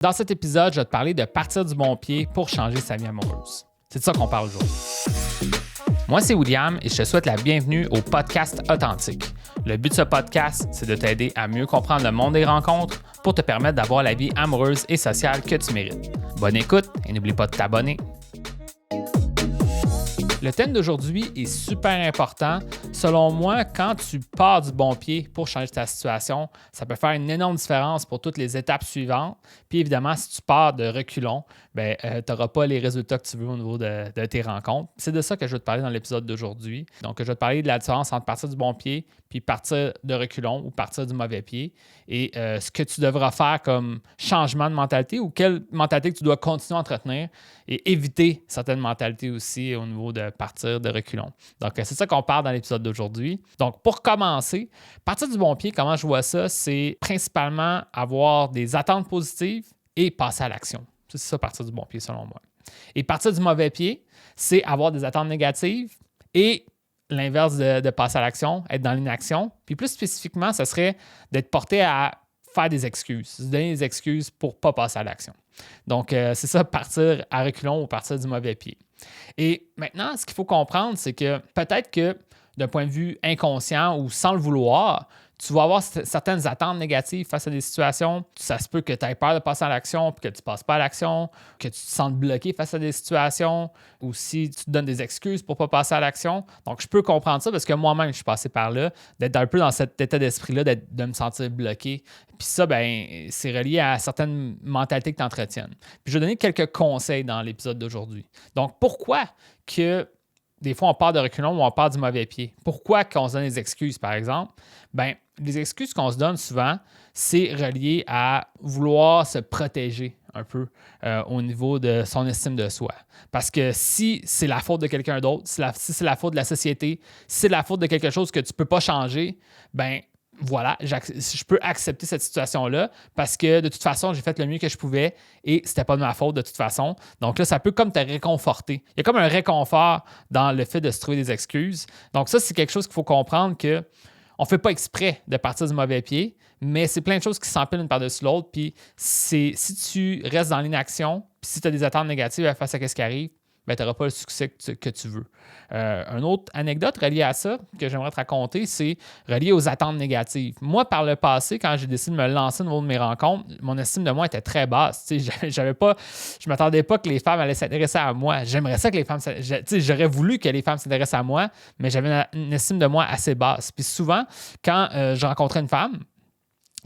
Dans cet épisode, je vais te parler de partir du bon pied pour changer sa vie amoureuse. C'est de ça qu'on parle aujourd'hui. Moi, c'est William et je te souhaite la bienvenue au podcast Authentique. Le but de ce podcast, c'est de t'aider à mieux comprendre le monde des rencontres pour te permettre d'avoir la vie amoureuse et sociale que tu mérites. Bonne écoute et n'oublie pas de t'abonner. Le thème d'aujourd'hui est super important. Selon moi, quand tu pars du bon pied pour changer ta situation, ça peut faire une énorme différence pour toutes les étapes suivantes. Puis évidemment, si tu pars de reculons, tu n'auras pas les résultats que tu veux au niveau de tes rencontres. C'est de ça que je vais te parler dans l'épisode d'aujourd'hui. Donc, je vais te parler de la différence entre partir du bon pied puis partir de reculons ou partir du mauvais pied et ce que tu devras faire comme changement de mentalité ou quelle mentalité que tu dois continuer à entretenir et éviter certaines mentalités aussi au niveau de partir de reculons. Donc, c'est ça qu'on parle dans l'épisode d'aujourd'hui. Donc, pour commencer, partir du bon pied, comment je vois ça, c'est principalement avoir des attentes positives et passer à l'action. C'est ça, partir du bon pied, selon moi. Et partir du mauvais pied, c'est avoir des attentes négatives et l'inverse de passer à l'action, être dans l'inaction. Puis plus spécifiquement, ce serait d'être porté à faire des excuses, se donner des excuses pour ne pas passer à l'action. Donc, c'est ça, partir à reculons ou partir du mauvais pied. Et maintenant, ce qu'il faut comprendre, c'est que peut-être que d'un point de vue inconscient ou sans le vouloir, tu vas avoir certaines attentes négatives face à des situations. Ça se peut que tu aies peur de passer à l'action puis que tu ne passes pas à l'action, que tu te sentes bloqué face à des situations ou si tu te donnes des excuses pour ne pas passer à l'action. Donc, je peux comprendre ça parce que moi-même, je suis passé par là, d'être un peu dans cet état d'esprit-là, de me sentir bloqué. Puis ça, c'est relié à certaines mentalités que tu entretiennes. Puis je vais donner quelques conseils dans l'épisode d'aujourd'hui. Donc, pourquoi que des fois, on part de reculons ou on part du mauvais pied? Pourquoi qu'on se donne des excuses, par exemple? Les excuses qu'on se donne souvent, c'est relié à vouloir se protéger un peu au niveau de son estime de soi. Parce que si c'est la faute de quelqu'un d'autre, si c'est la faute de la société, si c'est la faute de quelque chose que tu ne peux pas changer, voilà, je peux accepter cette situation-là parce que de toute façon, j'ai fait le mieux que je pouvais et c'était pas de ma faute de toute façon. Donc là, ça peut comme te réconforter. Il y a comme un réconfort dans le fait de se trouver des excuses. Donc ça, c'est quelque chose qu'il faut comprendre que on ne fait pas exprès de partir du mauvais pied, mais c'est plein de choses qui s'empilent une par-dessus l'autre. Puis si tu restes dans l'inaction, puis si tu as des attentes négatives face à ce qui arrive, tu n'auras pas le succès que tu veux. Une autre anecdote reliée à ça que j'aimerais te raconter, c'est relié aux attentes négatives. Moi, par le passé, quand j'ai décidé de me lancer au niveau de mes rencontres, mon estime de moi était très basse. Je ne m'attendais pas que les femmes allaient s'intéresser à moi. J'aimerais ça que les femmes j'aurais voulu que les femmes s'intéressent à moi, mais j'avais une estime de moi assez basse. Puis souvent, quand je rencontrais une femme,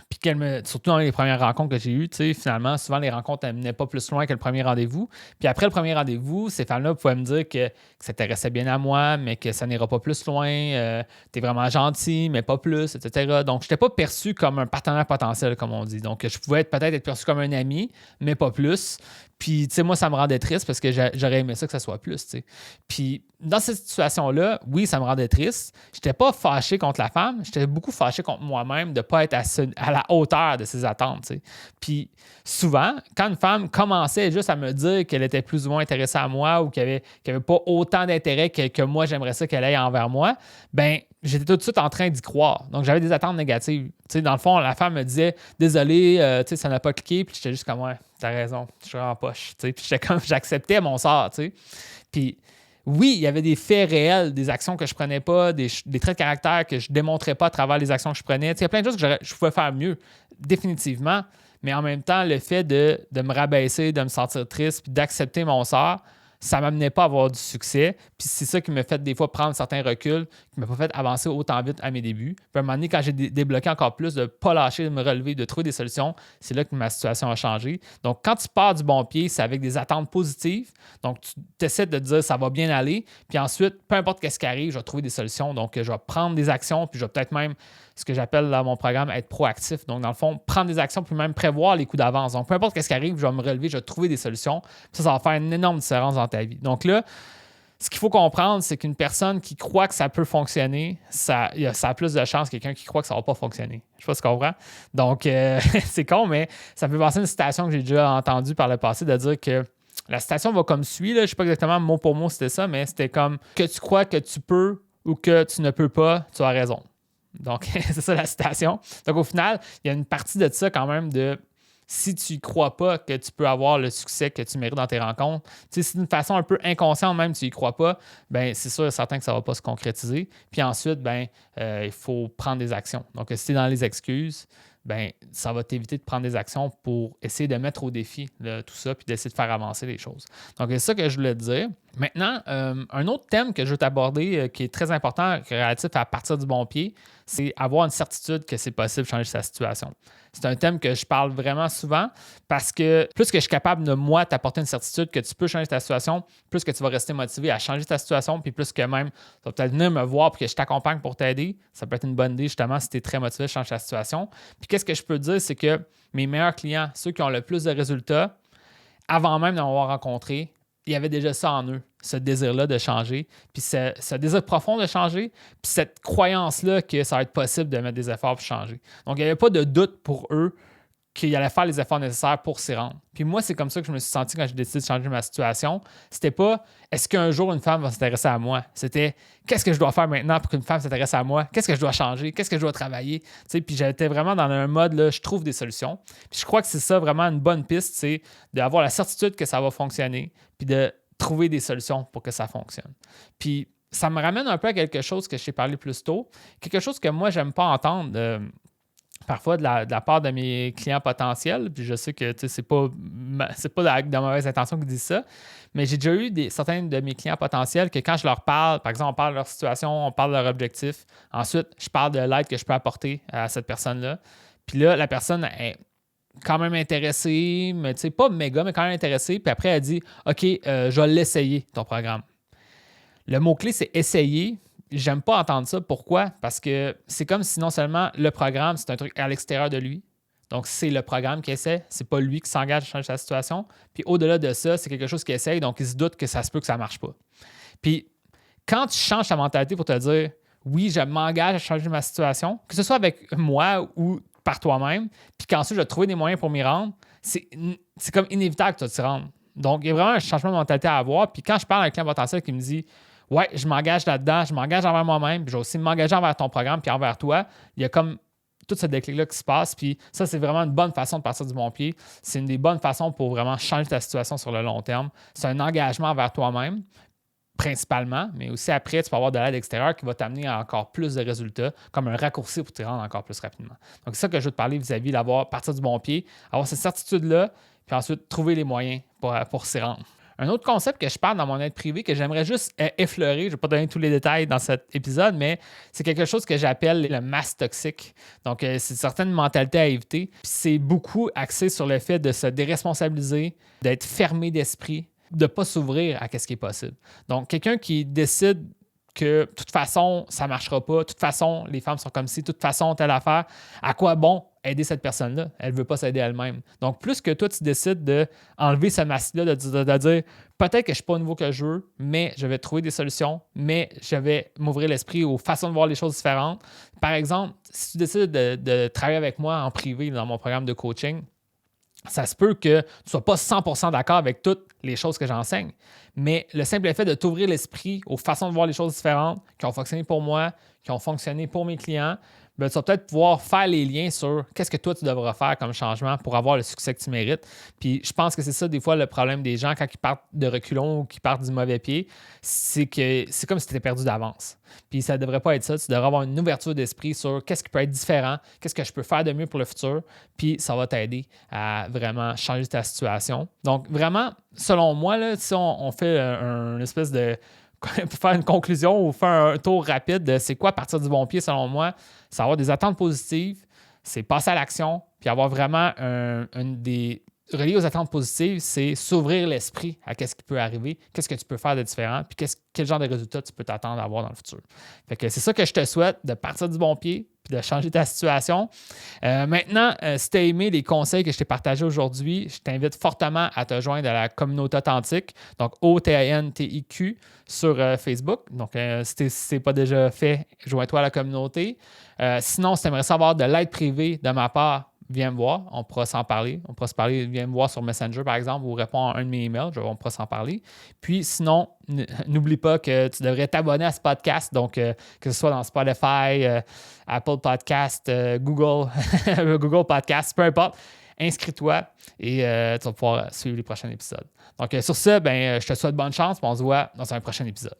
puis surtout dans les premières rencontres que j'ai eues, finalement, souvent les rencontres n'amenaient pas plus loin que le premier rendez-vous. Puis après le premier rendez-vous, ces femmes-là pouvaient me dire que ça s'intéressait bien à moi, mais que ça n'ira pas plus loin, t'es vraiment gentil, mais pas plus, etc. Donc, je n'étais pas perçu comme un partenaire potentiel, comme on dit. Donc, je pouvais peut-être être perçu comme un ami, mais pas plus. Puis, moi, ça me rendait triste parce que j'aurais aimé ça que ça soit plus, Puis, dans cette situation-là, oui, ça me rendait triste. Je n'étais pas fâché contre la femme, j'étais beaucoup fâché contre moi-même de ne pas être à la hauteur de ses attentes, Puis, souvent, quand une femme commençait juste à me dire qu'elle était plus ou moins intéressée à moi ou qu'elle avait pas autant d'intérêt que moi, j'aimerais ça qu'elle ait envers moi, j'étais tout de suite en train d'y croire. Donc, j'avais des attentes négatives. Dans le fond, la femme me disait « Désolé, ça n'a pas cliqué. » Puis j'étais juste comme « Ouais, t'as raison, je suis en poche. » Puis j'étais comme, j'acceptais mon sort. Puis oui, il y avait des faits réels, des actions que je prenais pas, des traits de caractère que je démontrais pas à travers les actions que je prenais. Il y a plein de choses que je pouvais faire mieux, définitivement. Mais en même temps, le fait de me rabaisser, de me sentir triste, puis d'accepter mon sort, ça ne m'amenait pas à avoir du succès. Puis c'est ça qui m'a fait des fois prendre certains reculs, qui ne m'a pas fait avancer autant vite à mes débuts. Puis à un moment donné, quand j'ai débloqué encore plus, de ne pas lâcher, de me relever, de trouver des solutions, c'est là que ma situation a changé. Donc, quand tu pars du bon pied, c'est avec des attentes positives. Donc, tu essaies de te dire ça va bien aller. Puis ensuite, peu importe ce qui arrive, je vais trouver des solutions. Donc, je vais prendre des actions, puis je vais peut-être même, ce que j'appelle dans mon programme, être proactif. Donc, dans le fond, prendre des actions, puis même prévoir les coups d'avance. Donc, peu importe ce qui arrive, je vais me relever, je vais trouver des solutions. Ça va faire une énorme différence dans ta vie. Donc là, ce qu'il faut comprendre, c'est qu'une personne qui croit que ça peut fonctionner, ça a plus de chances que quelqu'un qui croit que ça ne va pas fonctionner. Je ne sais pas si tu comprends. Donc, c'est con, mais ça peut passer une citation que j'ai déjà entendue par le passé de dire que la citation va comme suit. Là, je ne sais pas exactement mot pour mot c'était ça, mais c'était comme que tu crois que tu peux ou que tu ne peux pas, tu as raison. Donc, c'est ça la citation. Donc, au final, il y a une partie de ça quand même de si tu ne crois pas que tu peux avoir le succès que tu mérites dans tes rencontres, si d'une façon un peu inconsciente même tu n'y crois pas, ben c'est sûr et certain que ça ne va pas se concrétiser. Puis ensuite, il faut prendre des actions. Donc, si tu es dans les excuses, ben ça va t'éviter de prendre des actions pour essayer de mettre au défi tout ça puis d'essayer de faire avancer les choses. Donc, c'est ça que je voulais te dire. Maintenant, un autre thème que je veux t'aborder qui est très important, relatif à partir du bon pied, c'est avoir une certitude que c'est possible de changer sa situation. C'est un thème que je parle vraiment souvent parce que plus que je suis capable de, moi, t'apporter une certitude que tu peux changer ta situation, plus que tu vas rester motivé à changer ta situation, puis plus que même, tu vas peut-être venir me voir pour que je t'accompagne pour t'aider. Ça peut être une bonne idée, justement, si tu es très motivé à changer ta situation. Puis qu'est-ce que je peux te dire, c'est que mes meilleurs clients, ceux qui ont le plus de résultats, avant même d'avoir rencontré, il y avait déjà ça en eux, ce désir-là de changer, puis ce désir profond de changer, puis cette croyance-là que ça va être possible de mettre des efforts pour changer. Donc, il n'y avait pas de doute pour eux qu'ils allaient faire les efforts nécessaires pour s'y rendre. Puis moi, c'est comme ça que je me suis senti quand j'ai décidé de changer ma situation. C'était pas est-ce qu'un jour une femme va s'intéresser à moi? C'était qu'est-ce que je dois faire maintenant pour qu'une femme s'intéresse à moi? Qu'est-ce que je dois changer? Qu'est-ce que je dois travailler? Puis j'étais vraiment dans un mode, là, je trouve des solutions. Puis je crois que c'est ça vraiment une bonne piste, c'est d'avoir la certitude que ça va fonctionner, puis de trouver des solutions pour que ça fonctionne. Puis ça me ramène un peu à quelque chose que je t'ai parlé plus tôt, quelque chose que moi, j'aime pas entendre parfois de la part de mes clients potentiels, puis je sais que c'est pas avec de mauvaises intentions qu'ils disent ça, mais j'ai déjà eu certains de mes clients potentiels que quand je leur parle, par exemple, on parle de leur situation, on parle de leur objectif, ensuite, je parle de l'aide que je peux apporter à cette personne-là, puis là, la personne est quand même intéressée, mais pas méga, mais quand même intéressée, puis après, elle dit « OK, je vais l'essayer, ton programme ». Le mot-clé, c'est « essayer ». J'aime pas entendre ça. Pourquoi? Parce que c'est comme si non seulement le programme, c'est un truc à l'extérieur de lui. Donc, c'est le programme qui essaie. C'est pas lui qui s'engage à changer sa situation. Puis, au-delà de ça, c'est quelque chose qui essaye. Donc, il se doute que ça se peut que ça marche pas. Puis, quand tu changes ta mentalité pour te dire « Oui, je m'engage à changer ma situation », que ce soit avec moi ou par toi-même, puis qu'ensuite, je vais trouver des moyens pour m'y rendre, c'est comme inévitable que tu vas t'y rendre. Donc, il y a vraiment un changement de mentalité à avoir. Puis, quand je parle avec un client potentiel qui me dit ouais, je m'engage là-dedans, je m'engage envers moi-même, puis je vais aussi m'engager envers ton programme, puis envers toi. Il y a comme tout ce déclic-là qui se passe, puis ça, c'est vraiment une bonne façon de partir du bon pied. C'est une des bonnes façons pour vraiment changer ta situation sur le long terme. C'est un engagement envers toi-même, principalement, mais aussi après, tu peux avoir de l'aide extérieure qui va t'amener à encore plus de résultats, comme un raccourci pour t'y rendre encore plus rapidement. Donc, c'est ça que je veux te parler vis-à-vis d'avoir partir du bon pied, avoir cette certitude-là, puis ensuite trouver les moyens pour s'y rendre. Un autre concept que je parle dans mon aide privée, que j'aimerais juste effleurer, je ne vais pas donner tous les détails dans cet épisode, mais c'est quelque chose que j'appelle le masque toxique. Donc, c'est certaines mentalités à éviter. Puis c'est beaucoup axé sur le fait de se déresponsabiliser, d'être fermé d'esprit, de ne pas s'ouvrir à ce qui est possible. Donc, quelqu'un qui décide que de toute façon, ça ne marchera pas, de toute façon, les femmes sont comme ci, de toute façon, telle affaire, à quoi bon aider cette personne-là? Elle ne veut pas s'aider elle-même. Donc, plus que toi, tu décides d'enlever ce masque-là, de dire peut-être que je ne suis pas au niveau que je veux, mais je vais trouver des solutions, mais je vais m'ouvrir l'esprit aux façons de voir les choses différentes. Par exemple, si tu décides de travailler avec moi en privé dans mon programme de coaching, ça se peut que tu ne sois pas 100% d'accord avec toutes les choses que j'enseigne, mais le simple fait de t'ouvrir l'esprit aux façons de voir les choses différentes qui ont fonctionné pour moi, qui ont fonctionné pour mes clients, ben, tu vas peut-être pouvoir faire les liens sur qu'est-ce que toi, tu devras faire comme changement pour avoir le succès que tu mérites. Puis je pense que c'est ça, des fois, le problème des gens quand ils partent de reculons ou qu'ils partent du mauvais pied, c'est que c'est comme si tu étais perdu d'avance. Puis ça ne devrait pas être ça. Tu devrais avoir une ouverture d'esprit sur qu'est-ce qui peut être différent, qu'est-ce que je peux faire de mieux pour le futur, puis ça va t'aider à vraiment changer ta situation. Donc vraiment, selon moi, là, si on fait une espèce de... pour faire une conclusion ou faire un tour rapide de c'est quoi partir du bon pied selon moi, c'est avoir des attentes positives, c'est passer à l'action, puis avoir vraiment relié aux attentes positives, c'est s'ouvrir l'esprit à qu'est-ce qui peut arriver, qu'est-ce que tu peux faire de différent, puis quel genre de résultats tu peux t'attendre à avoir dans le futur. Fait que c'est ça que je te souhaite, de partir du bon pied, puis de changer ta situation. Maintenant, si tu as aimé les conseils que je t'ai partagés aujourd'hui, je t'invite fortement à te joindre à la communauté authentique, donc OTANTIQ sur Facebook. Donc, si ce n'est pas déjà fait, joins-toi à la communauté. Sinon, si tu aimerais savoir de l'aide privée de ma part, viens me voir, on pourra s'en parler. On pourra se parler, viens me voir sur Messenger, par exemple, ou répondre à un de mes emails, on pourra s'en parler. Puis sinon, n'oublie pas que tu devrais t'abonner à ce podcast, donc que ce soit dans Spotify, Apple Podcast, Google, Google Podcast, peu importe. inscris-toi et tu vas pouvoir suivre les prochains épisodes. Donc, sur ce, je te souhaite bonne chance, on se voit dans un prochain épisode.